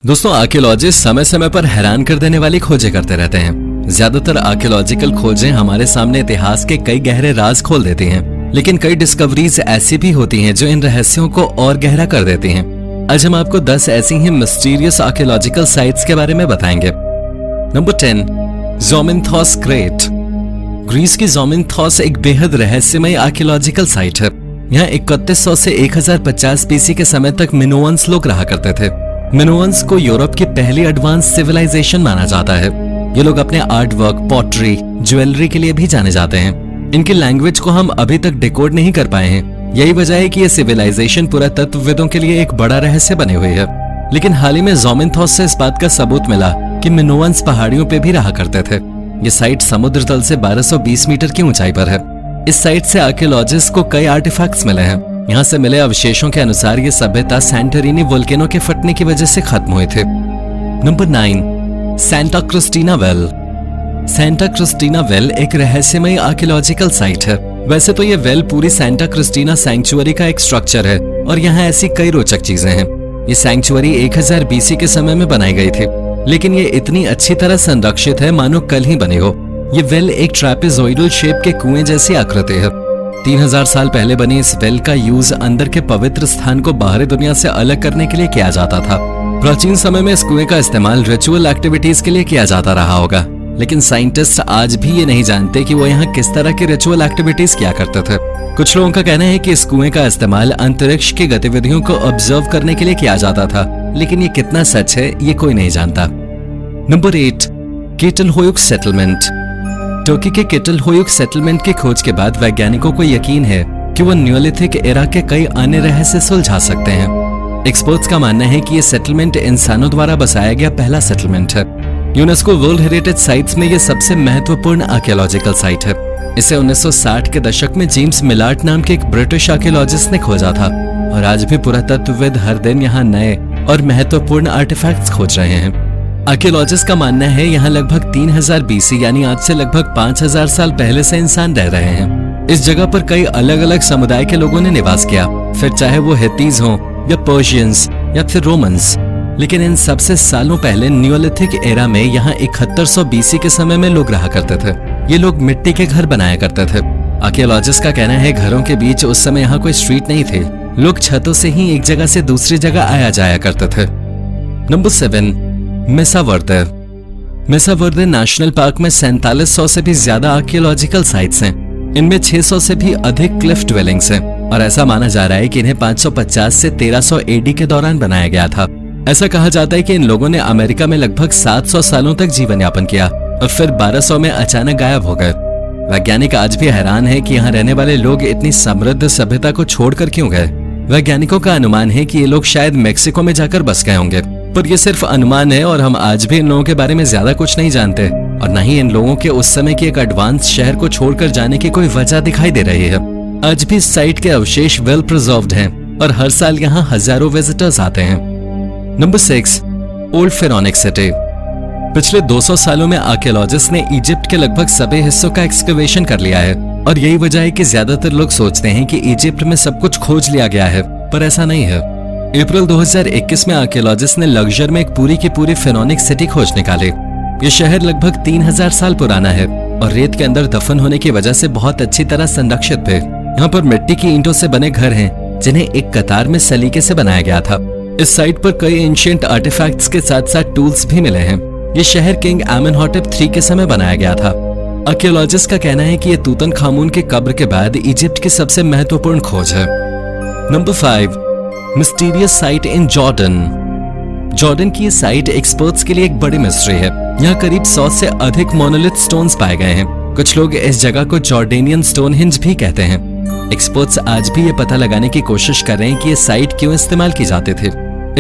दोस्तों, आर्कियोलॉजिस्ट समय समय पर हैरान कर देने वाली खोजें करते रहते हैं। ज्यादातर आर्कियोलॉजिकल खोजें हमारे सामने इतिहास के कई गहरे राज खोल देती हैं, लेकिन कई डिस्कवरीज ऐसी भी होती हैं जो इन रहस्यों को और गहरा कर देती हैं। आज हम आपको 10 ऐसी ही मिस्टीरियस आर्कियोलॉजिकल साइट्स के बारे में बताएंगे। Number 10, ज़ोमिनथॉस crate. ग्रीस की ज़ोमिनथॉस एक बेहद रहस्यमय आर्कियोलॉजिकल साइट है। यहाँ 3100 से 1050 बीसी के समय तक मिनोअन्स लोग रहा करते थे। मिनोअन्स को यूरोप की पहली एडवांस सिविलाइजेशन माना जाता है। ये लोग अपने आर्ट वर्क, पॉटरी, ज्वेलरी के लिए भी जाने जाते हैं। इनकी लैंग्वेज को हम अभी तक डिकोड नहीं कर पाए हैं। यही वजह है कि ये सिविलाइजेशन पुरातत्वविदों के लिए एक बड़ा रहस्य बने हुए है। लेकिन हाल ही में ज़ोमिनथॉस से इस बात का सबूत मिला कि मिनोअन्स पहाड़ियों पे भी रहा करते थे। ये साइट समुद्र तल से 1220 मीटर की ऊंचाई पर है। इस साइट से आर्कियोलॉजिस्ट को कई आर्टिफैक्ट्स मिले हैं। यहाँ से मिले अवशेषों के अनुसार ये सभ्यता सैंटोरिनी वोल्केनो के फटने की वजह से खत्म हुए थे। Number 9, Santa Cristina well. Santa Cristina well एक रहस्यमय आर्कियोलॉजिकल साइट है। वैसे तो ये वेल पूरी सेंटा क्रिस्टीना सैंक्चुअरी का एक स्ट्रक्चर है और यहाँ ऐसी कई रोचक चीजें हैं। ये सैंक्चुअरी 1000 बीसी के समय में बनाई गई थी, लेकिन ये इतनी अच्छी तरह संरक्षित है मानो कल ही बनी हो। ये वेल एक ट्रैपेजॉइडल शेप के कुएं जैसी आकृति है। 3000 साल पहले बनी इस वेल का यूज अंदर के पवित्र स्थान को बाहरी दुनिया से अलग करने के लिए किया जाता था। प्राचीन समय में इस कुएं का इस्तेमाल रिचुअल एक्टिविटीज के लिए किया जाता रहा होगा, लेकिन साइंटिस्ट आज भी ये नहीं जानते कि वो यहाँ किस तरह की रिचुअल एक्टिविटीज किया करते थे। कुछ लोगों का कहना है कि इस कुएं का इस्तेमाल अंतरिक्ष की गतिविधियों को ऑब्जर्व करने के लिए किया जाता था, लेकिन ये कितना सच है ये कोई नहीं जानता। Number 8, कीटलहोयुक settlement. तुर्की के कीटलहोयुक सेटलमेंट की खोज के बाद वैज्ञानिकों को यकीन है कि वो न्यूलिथिक एरा के कई अन्य रहस्य सुलझा सकते हैं। एक्सपर्ट्स का मानना है कि ये सेटलमेंट इंसानों द्वारा बसाया गया पहला सेटलमेंट है। यूनेस्को वर्ल्ड हेरिटेज साइट्स में ये सबसे महत्वपूर्ण आर्कियोलॉजिकल साइट है। इसे 1960 के दशक में जेम्स मिलार्ट नाम के एक ब्रिटिश आर्कियोलॉजिस्ट ने खोजा था और आज भी पुरातत्वविद हर दिन यहाँ नए और महत्वपूर्ण आर्टिफैक्ट्स खोज रहे हैं। आर्कियोलॉजिस्ट का मानना है यहाँ लगभग 3000 बीसी यानी आज से लगभग 5000 साल पहले से इंसान रह रहे हैं। इस जगह पर कई अलग अलग समुदाय के लोगों ने निवास किया, फिर चाहे वो हित्तीज हों या पर्शियंस या फिर रोमन्स। लेकिन इन सबसे सालों पहले न्यूलिथिक एरा में यहाँ 7100 बीसी के समय में लोग रहा करते थे। ये लोग मिट्टी के घर बनाया करते थे। आर्कियोलॉजिस्ट का कहना है घरों के बीच उस समय यहाँ कोई स्ट्रीट नहीं थे। लोग छतों से ही एक जगह से दूसरी जगह आया जाया करते थे। नंबर 7, मेसा वर्दे। मेसा वर्दे नेशनल पार्क में 4700 से भी ज्यादा आर्कियोलॉजिकल साइट्स हैं। इनमें 600 से भी अधिक क्लिफ ड्वेलिंग्स हैं और ऐसा माना जा रहा है कि इन्हें 550 से 1300 एडी के दौरान बनाया गया था। ऐसा कहा जाता है कि इन लोगों ने अमेरिका में लगभग 700 सालों तक जीवन यापन किया और फिर 1200 में अचानक गायब हो गए। वैज्ञानिक आज भी हैरान है कि यहाँ रहने वाले लोग इतनी समृद्ध सभ्यता को छोड़कर क्यों गए। वैज्ञानिकों का अनुमान है कि ये लोग शायद मेक्सिको में जाकर बस गए होंगे, पर ये सिर्फ अनुमान है और हम आज भी इन लोगों के बारे में ज्यादा कुछ नहीं जानते और न ही इन लोगों के उस समय के एक एडवांस शहर को छोड़कर जाने की कोई वजह दिखाई दे रही है। आज भी इस साइट के अवशेष वेल प्रिजर्व्ड हैं और हर साल यहाँ हजारों विजिटर्स आते हैं। Number 6, old Pharaonic city. पिछले 200 सालों में आर्कियोलॉजिस्ट ने इजिप्ट के लगभग सभी हिस्सों का एक्सकवेशन कर लिया है और यही वजह है कि ज्यादातर लोग सोचते हैं कि इजिप्ट में सब कुछ खोज लिया गया है, पर ऐसा नहीं है। अप्रैल 2021 में आर्कियोलॉजिस्ट ने लग्जर में एक पूरी की पूरी फिरौनिक सिटी खोज निकाली। ये शहर लगभग 3000 साल पुराना है और रेत के अंदर दफन होने की वजह से बहुत अच्छी तरह संरक्षित थे। यहाँ पर मिट्टी की ईंटों से बने घर हैं जिन्हें एक कतार में सलीके से बनाया गया था। इस साइट पर कई एंशिएंट आर्टिफैक्ट्स के साथ साथ टूल्स भी मिले हैं। ये शहर किंग आमेनहॉटेप III के समय बनाया गया था। आर्कियोलॉजिस्ट का कहना है कि ये तूतनखामुन की कब्र के बाद इजिप्ट की सबसे महत्वपूर्ण खोज है। नंबर 5, मिस्टीरियस साइट इन जॉर्डन। जॉर्डन की ये साइट एक्सपर्ट्स के लिए एक बड़ी मिस्ट्री है। यहाँ करीब 100 से अधिक मोनोलिथ स्टोन्स पाए गए हैं। कुछ लोग इस जगह को जॉर्डेनियन स्टोनहिंज भी कहते हैं। एक्सपर्ट्स आज भी ये पता लगाने की कोशिश कर रहे हैं कि ये साइट क्यों इस्तेमाल की जाते थे।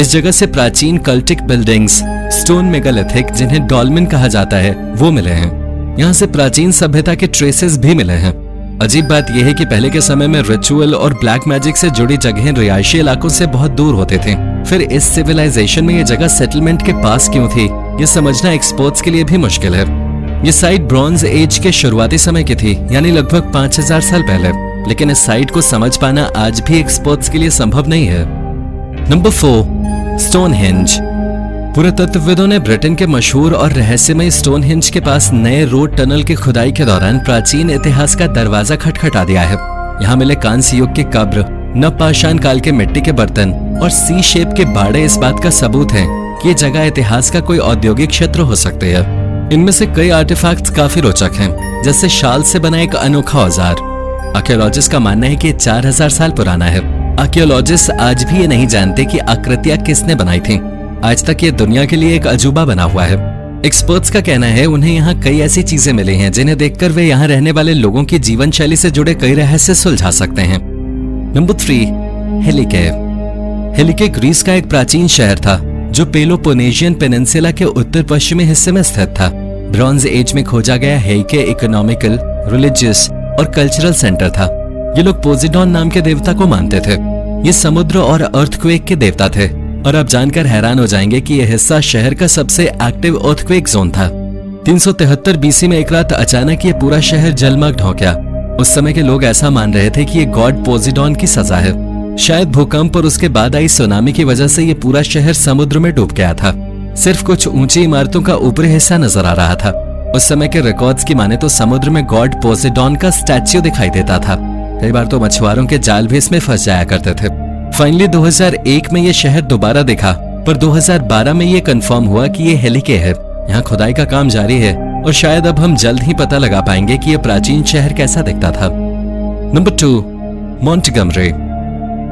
इस जगह से प्राचीन कल्टिक बिल्डिंग्स, स्टोन मेगालिथिक जिन्हें डॉल्मेन कहा जाता है, वो मिले हैं। यहाँ से प्राचीन सभ्यता के ट्रेसेस भी मिले हैं। अजीब बात यह है कि पहले के समय में रिचुअल और ब्लैक मैजिक से जुड़ी जगहें रिहायशी इलाकों से बहुत दूर होते थे। फिर इस सिविलाइजेशन में ये जगह सेटलमेंट के पास क्यों थी, ये समझना एक्सपर्ट्स के लिए भी मुश्किल है। ये साइट ब्रॉन्ज एज के शुरुआती समय की थी, यानी लगभग 5000 साल पहले, लेकिन इस साइट को समझ पाना आज भी एक्सपर्ट्स के लिए संभव नहीं है। Number 4, Stonehenge. पुरातत्वविदों ने ब्रिटेन के मशहूर और रहस्यमय स्टोनहेंज के पास नए रोड टनल की खुदाई के दौरान प्राचीन इतिहास का दरवाजा खटखटा दिया है। यहाँ मिले कांस्य युग के कब्र, नवपाषाण काल के मिट्टी के बर्तन और सी शेप के बाड़े इस बात का सबूत है कि ये जगह इतिहास का कोई औद्योगिक क्षेत्र हो सकती है। इनमें से कई आर्टिफैक्ट्स काफी रोचक हैं, जैसे शाल से बना एक अनोखा औजार। आर्कियोलॉजिस्ट का मानना है कि 4000 साल पुराना है। आर्कियोलॉजिस्ट आज भी ये नहीं जानते कि आकृतियां किसने बनाई थी। आज तक ये दुनिया के लिए एक अजूबा बना हुआ है। एक्सपर्ट्स का कहना है उन्हें यहाँ कई ऐसी चीजें मिली हैं जिन्हें देखकर वे यहाँ रहने वाले लोगों की जीवन शैली से जुड़े कई रहस्य सुलझा सकते हैं। नंबर 3, हेलिके। हेलिके ग्रीस का एक प्राचीन शहर था जो पेलोपोनेशियन पेनिनसुला के उत्तर पश्चिमी हिस्से में स्थित था। ब्रॉन्ज एज में खोजा गया हेलिके इकोनॉमिकल, रिलीजियस और कल्चरल सेंटर था। ये लोग पोजिडॉन नाम के देवता को मानते थे। ये समुद्र और अर्थक्वेक के देवता थे और आप जानकर हैरान हो जाएंगे कि यह हिस्सा शहर का सबसे एक्टिव अर्थक्वेक जोन था। 373 बीसी में एक रात अचानक ये पूरा शहर जलमग्न हो गया। उस समय के लोग ऐसा मान रहे थे कि ये गॉड पोजिडॉन की सजा है। शायद भूकंप और उसके बाद आई सुनामी की वजह से ये पूरा शहर समुद्र में डूब गया था। सिर्फ कुछ ऊंची इमारतों का ऊपरी हिस्सा नजर आ रहा था। उस समय के रिकॉर्ड्स की माने तो समुद्र में गॉड पोजिडॉन का स्टैच्यू दिखाई देता था। कई बार तो मछुआरों के जाल भी इसमें फंस जाया करते थे। फाइनली 2001 में ये शहर दोबारा दिखा, पर 2012 में ये कंफर्म हुआ कि ये हेलिके है। यहाँ खुदाई का काम जारी है और शायद अब हम जल्द ही पता लगा पाएंगे कि ये प्राचीन शहर कैसा दिखता था। नंबर 2, मॉन्टगमरी।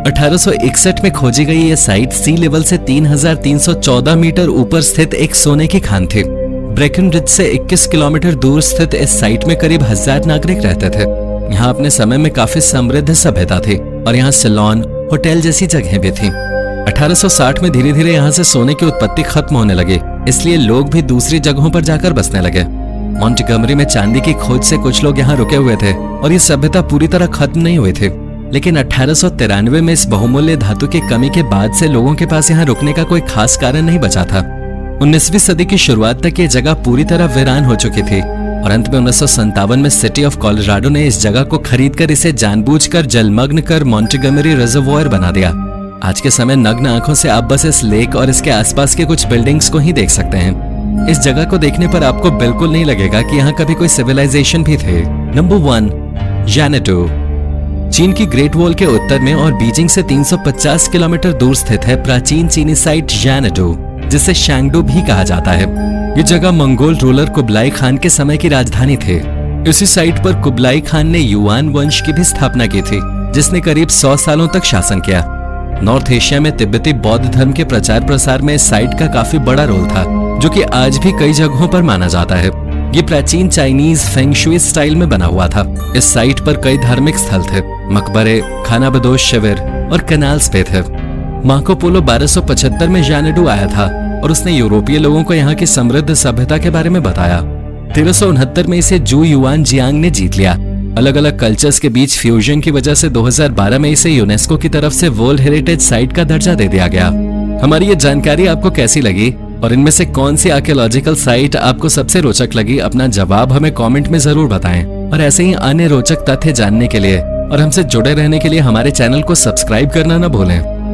1861 में खोजी गई ये साइट सी लेवल से 3314 मीटर ऊपर स्थित एक सोने की खान थी। ब्रेकनरिज से 21 किलोमीटर दूर स्थित इस साइट में करीब 1000 नागरिक रहते थे। यहाँ अपने समय में काफी समृद्ध सभ्यता थी और यहाँ सैलून, होटल जैसी जगहें भी थीं। 1860 में धीरे धीरे यहाँ से सोने की उत्पत्ति खत्म होने लगी, इसलिए लोग भी दूसरी जगहों पर जाकर बसने लगे। मॉन्टगमरी में चांदी की खोज से कुछ लोग यहाँ रुके हुए थे और ये सभ्यता पूरी तरह खत्म नहीं हुई थी। लेकिन 1893 में इस बहुमूल्य धातु की कमी के बाद से लोगों के पास यहाँ रुकने का कोई खास कारण नहीं बचा था। 19वीं सदी की शुरुआत तक ये जगह पूरी तरह वीरान हो चुकी थी और अंत में 1957 में सिटी ऑफ कोलोराडो ने इस जगह को खरीदकर इसे जानबूझकर जलमग्न कर मॉन्टगमरी रिजर्वॉयर बना दिया। आज के समय नग्न आंखों से आप बस इस लेक और इसके आसपास के कुछ बिल्डिंग्स को ही देख सकते हैं। इस जगह को देखने पर आपको बिल्कुल नहीं लगेगा कि यहाँ कभी कोई सिविलाइजेशन भी थे। नंबर 1, ज़ैनतू। चीन की ग्रेट वॉल के उत्तर में और बीजिंग से 350 किलोमीटर दूर स्थित है प्राचीन चीनी साइट ज़ैनतू, जिसे शैंगडू भी कहा जाता है। ये जगह मंगोल रूलर कुबलाई खान के समय की राजधानी थी। इसी साइट पर कुबलाई खान ने युआन वंश की भी स्थापना की थी, जिसने करीब 100 सालों तक शासन किया। नॉर्थ एशिया में तिब्बती बौद्ध धर्म के प्रचार प्रसार में इस साइट का काफी बड़ा रोल था, जो कि आज भी कई जगहों पर माना जाता है। ये प्राचीन चाइनीज फेंग शुई स्टाइल में बना हुआ था। इस साइट पर कई धार्मिक स्थल थे, मकबरे, खानाबदोश शिविर और कैनाल्स पे थे। मार्को पोलो 1275 में ज़ैनतू आया था और उसने यूरोपीय लोगों को यहाँ की समृद्ध सभ्यता के बारे में बताया। 1369 में इसे जू युआन जियांग ने जीत लिया। अलग अलग कल्चर्स के बीच फ्यूजन की वजह से 2012 में इसे यूनेस्को की तरफ से वर्ल्ड हेरिटेज साइट का दर्जा दे दिया गया। हमारी ये जानकारी आपको कैसी लगी और इनमें से कौन सी आर्कियोलॉजिकल साइट आपको सबसे रोचक लगी? अपना जवाब हमें कमेंट में जरूर बताएं और ऐसे ही अन्य रोचक तथ्य जानने के लिए और हमसे जुड़े रहने के लिए हमारे चैनल को सब्सक्राइब करना न भूलें।